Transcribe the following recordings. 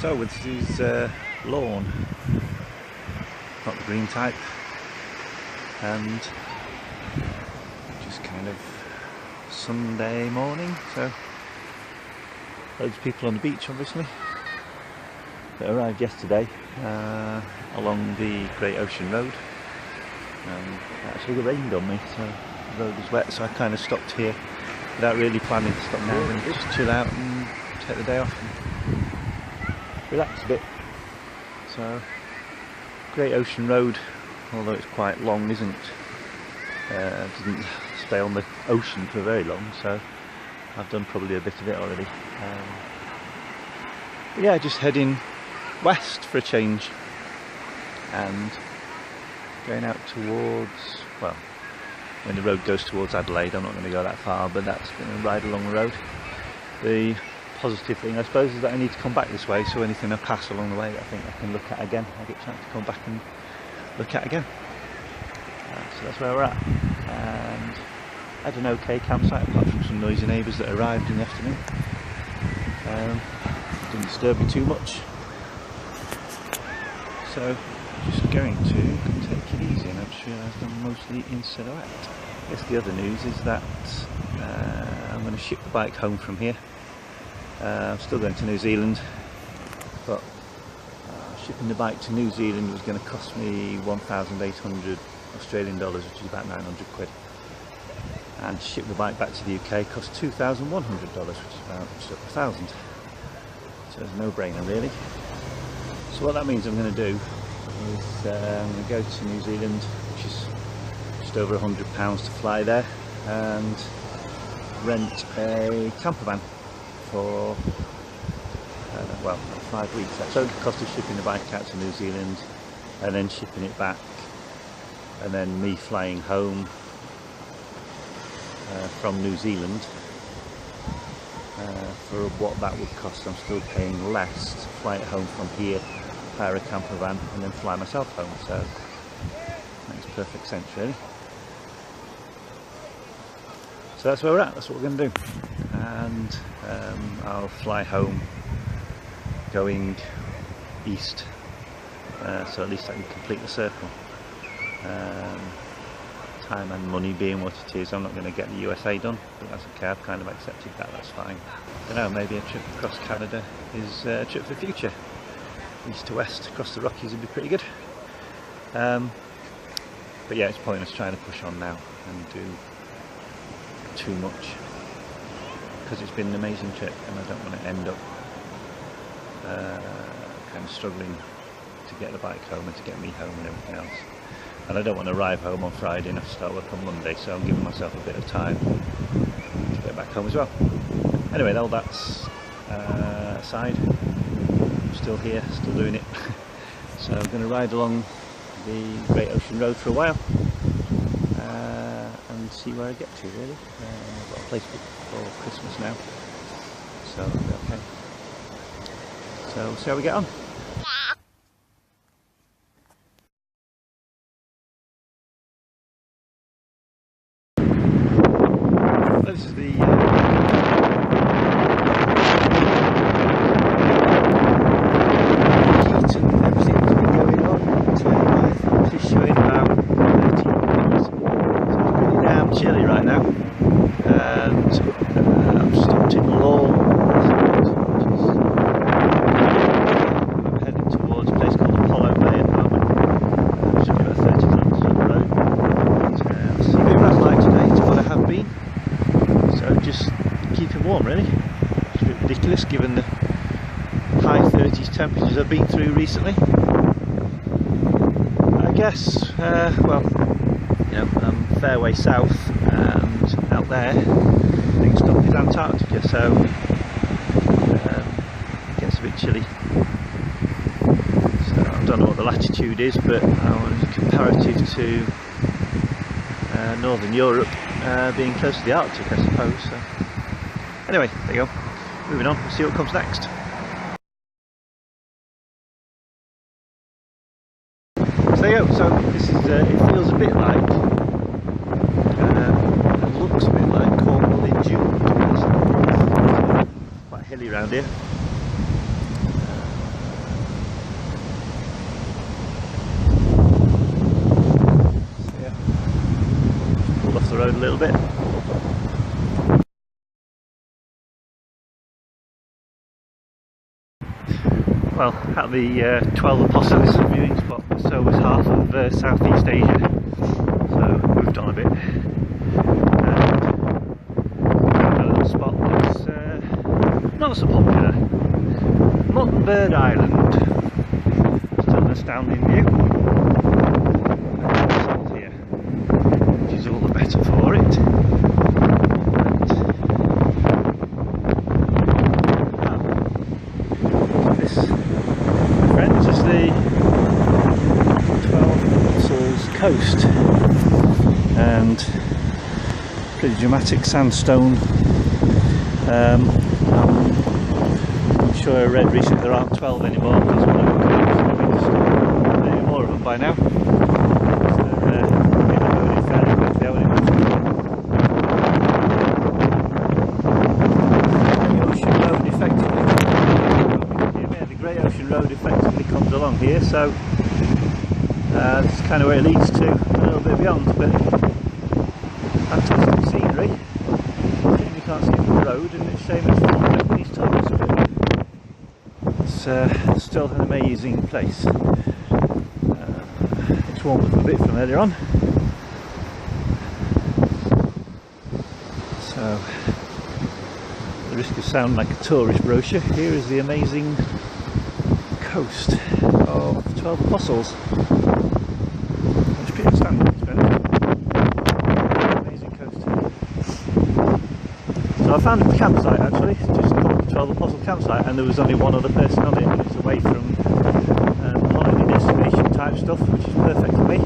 So this is lawn, not the green type, and just kind of Sunday morning, so loads of people on the beach obviously that arrived yesterday along the Great Ocean Road. Actually it rained on me, so the road was wet, so I kind of stopped here without really planning to stop now and just chill out and take the day off and relax a bit. So Great Ocean Road, although it's quite long, doesn't stay on the ocean for very long, so I've done probably a bit of it already. But yeah, just heading west for a change and going out towards, well, when the road goes towards Adelaide, I'm not going to go that far, but that's going to ride along the road. The positive thing, I suppose, is that I need to come back this way, so anything I pass along the way I think I can look at again. I get a chance to come back and look at again. So that's where we're at, and I had an okay campsite apart from some noisy neighbours that arrived in the afternoon. Didn't disturb me too much, so just going to take it easy, and I've just realised I'm mostly in silhouette. I guess the other news is that I'm going to ship the bike home from here. I'm still going to New Zealand, but shipping the bike to New Zealand was going to cost me 1,800 Australian dollars, which is about 900 quid. And to ship the bike back to the UK cost $2,100, which is about just over 1,000. So it's a no-brainer really. So what that means I'm going to do is I'm going to go to New Zealand, which is just over £100 to fly there, and rent a camper van for well, 5 weeks. So the cost of shipping the bike out to New Zealand and then shipping it back, and then me flying home from New Zealand for what that would cost. I'm still paying less to fly it home from here, hire a camper van and then fly myself home, so makes perfect sense really. So that's where we're at, that's what we're going to do, and I'll fly home going east, so at least I can complete the circle. Time and money being what it is, I'm not going to get the USA done, but that's okay, I've kind of accepted that, that's fine. I don't know, maybe a trip across Canada is a trip for the future. East to west across the Rockies would be pretty good. But yeah, it's pointless trying to push on now and do too much, because it's been an amazing trip and I don't want to end up kind of struggling to get the bike home and to get me home and everything else. And I don't want to arrive home on Friday and have to start work on Monday, so I'm giving myself a bit of time to get back home as well. Anyway, all that's aside, I'm still here, still doing it. So I'm going to ride along the Great Ocean Road for a while and see where I get to really. I've got a place booked for Christmas now, so it'll be okay. So we'll see how we get on. This is the heat and everything that's been going on. Today my watch is showing about 13 degrees. So it's pretty damn chilly right now. And I'm stopped in the lawn. I'm heading towards a place called Apollo Bay at the moment. It's only about 30 kilometres up the road. It's a bit rat-like today to what I have been. So just keeping warm really. It's a bit ridiculous given the high 30s temperatures I've been through recently. I guess, well, you know, I'm a fair way south, and out there, next stop is Antarctica, so it gets a bit chilly. So I don't know what the latitude is, but comparative to Northern Europe, being close to the Arctic, I suppose. So anyway, there you go. Moving on, we'll see what comes next. So there you go. So this is, it feels a bit like, it looks a bit like Cornwall in June. Quite hilly around here. little bit. Well, at the 12 Apostles viewing spot, so was half of Southeast Asia, so moved on a bit. And a little spot that's not so popular, Muttonbird Island. Still an astounding view. And salt here, which is all the better for it. The 12 Apostles coast, and pretty dramatic sandstone. I'm sure I read recently there aren't 12 anymore because one of them maybe more of them by now. Road effectively comes along here, so this is kind of where it leads to, a little bit beyond, but fantastic scenery. You can't see the road, and it's same as these tunnels, but it's still an amazing place. It's warmed up a bit from earlier on, so at the risk of sounding like a tourist brochure, here is the amazing coast of the 12 Apostles. It's pretty outstanding, it's very amazing coast. So I found a campsite actually, just called the 12 Apostle campsite, and there was only one other person on it, and it's away from holiday destination type stuff, which is perfect for me.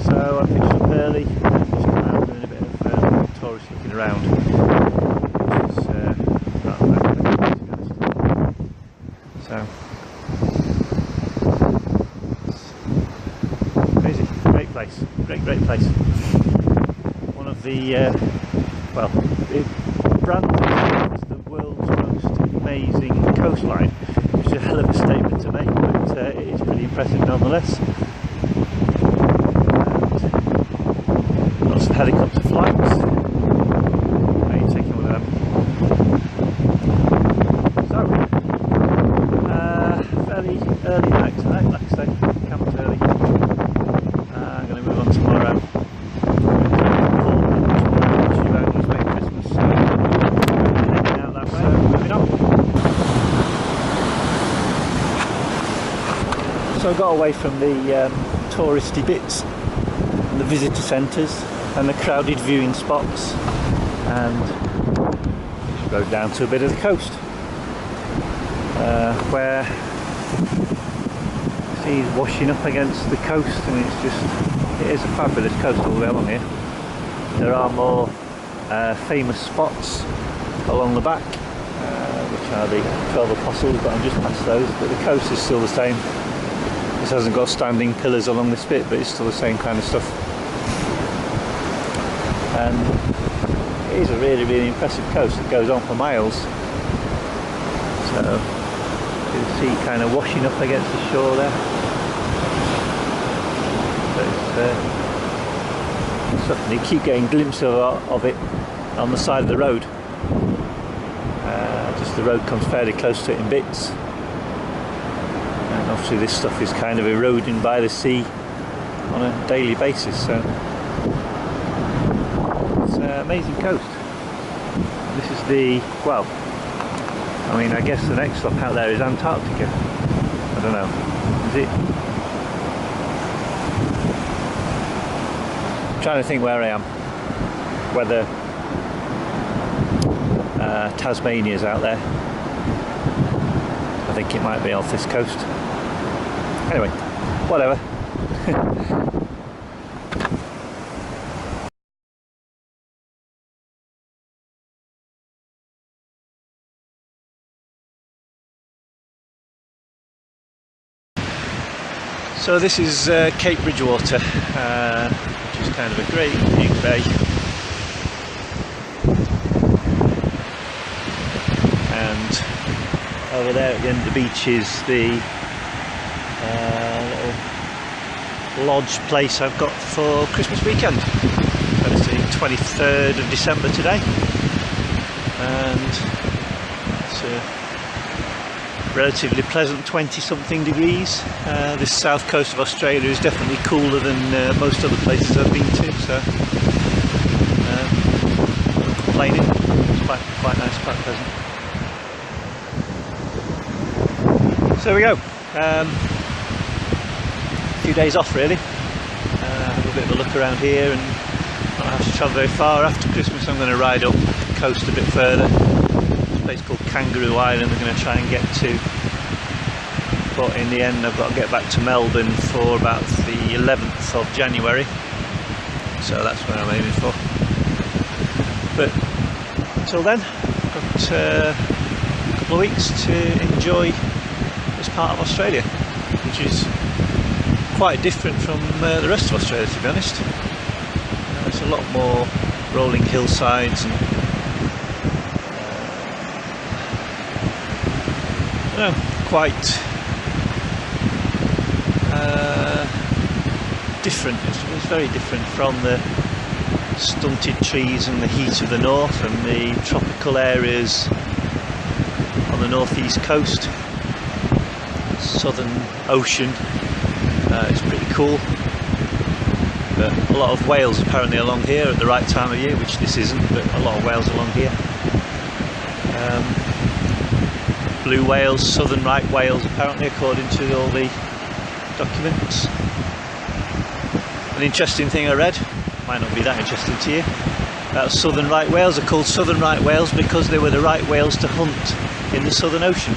So I pitched up early and just come out doing a bit of tourist looking around, which is rather nice. So place, great place. One of the well, it branded as the world's most amazing coastline, which is a hell of a statement to make, but it is pretty impressive nonetheless. And lots of helicopter flights. Are you taking one of them? So fairly early night tonight, like I say, camped early. I'm going to move on tomorrow. Christmas, so heading out that way. So moving on. So I got away from the touristy bits and the visitor centres and the crowded viewing spots, and just rode down to a bit of the coast where sea's washing up against the coast, and it is a fabulous coast all the way along here. There are more famous spots along the back, which are the 12 Apostles, but I'm just past those, but the coast is still the same. This hasn't got standing pillars along this bit, but it's still the same kind of stuff. And it is a really impressive coast that goes on for miles. So you can see kind of washing up against the shore there. But you keep getting glimpses of it on the side of the road. Just the road comes fairly close to it in bits, and obviously this stuff is kind of eroding by the sea on a daily basis, so it's an amazing coast. This is the, well, I mean, I guess the next stop out there is Antarctica. I don't know, is it? I'm trying to think where I am, whether Tasmania's out there. I think it might be off this coast. Anyway, whatever. So this is Cape Bridgewater, which is kind of a great big bay. And over there at the end of the beach is the little lodge place I've got for Christmas weekend. It's the 23rd of December today, and it's a relatively pleasant 20-something degrees. This south coast of Australia is definitely cooler than most other places I've been to, so I'm not complaining. It's quite nice, quite pleasant. So there we go. A few days off really. Have a bit of a look around here and not have to travel very far. After Christmas I'm going to ride up the coast a bit further. There's a place called Kangaroo Island I'm going to try and get to. But in the end I've got to get back to Melbourne for about the 11th of January. So that's where I'm aiming for. But until then, I've got a couple of weeks to enjoy this part of Australia, which is quite different from the rest of Australia, to be honest. There's a lot more rolling hillsides and quite different. It's very different from the stunted trees and the heat of the north and the tropical areas on the northeast coast. Southern Ocean. It's pretty cool, but a lot of whales apparently along here at the right time of year, which this isn't, but a lot of whales along here. Blue whales, southern right whales apparently, according to all the documents. An interesting thing I read, might not be that interesting to you, southern right whales are called southern right whales because they were the right whales to hunt in the Southern Ocean,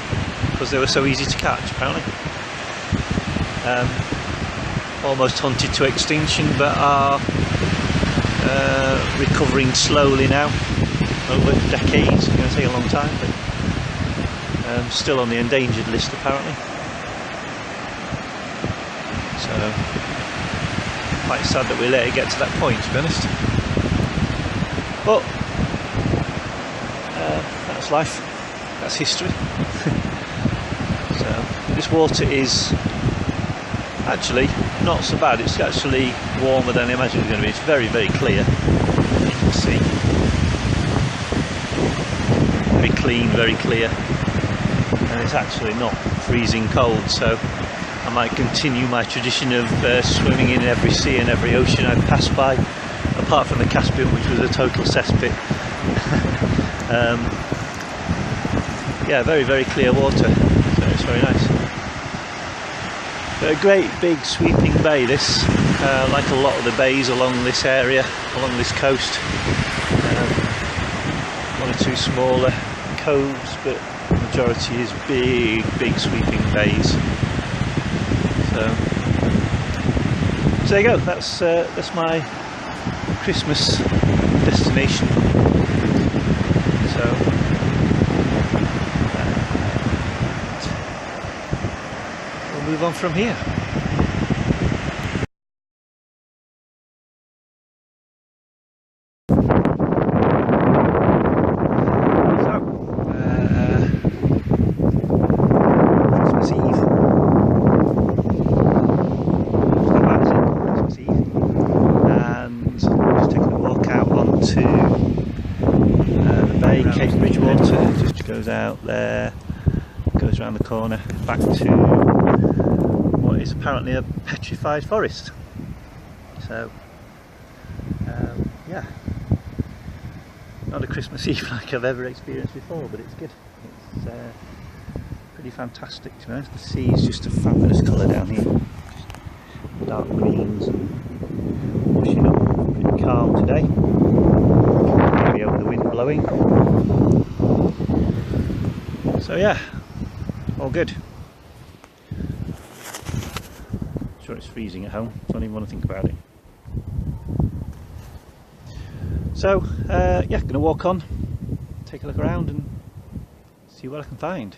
because they were so easy to catch apparently. Almost hunted to extinction, but are recovering slowly now over decades. It's going to take a long time, but still on the endangered list apparently. So quite sad that we let it get to that point, to be honest. But that's life, that's history. So this water is actually not so bad. It's actually warmer than I imagined it was going to be. It's very, very clear. You can see. Very clean, very clear. And it's actually not freezing cold, so I might continue my tradition of swimming in every sea and every ocean I pass by, apart from the Caspian, which was a total cesspit. Yeah, very, very clear water, so it's very nice. But a great big sweeping bay this, like a lot of the bays along this area, along this coast. One or two smaller coves, but the majority is big, big sweeping bays. So there you go, that's my Christmas destination. So we'll move on from here. Goes out there, goes around the corner, back to what is apparently a petrified forest. So, yeah, not a Christmas Eve like I've ever experienced before, but it's good. It's pretty fantastic, to be honest. The sea is just a fabulous colour down here, just dark greens and washing up. Pretty calm today, maybe over the wind blowing. So yeah, all good. Sure, it's freezing at home, so I don't even want to think about it. So yeah, gonna walk on, take a look around and see what I can find.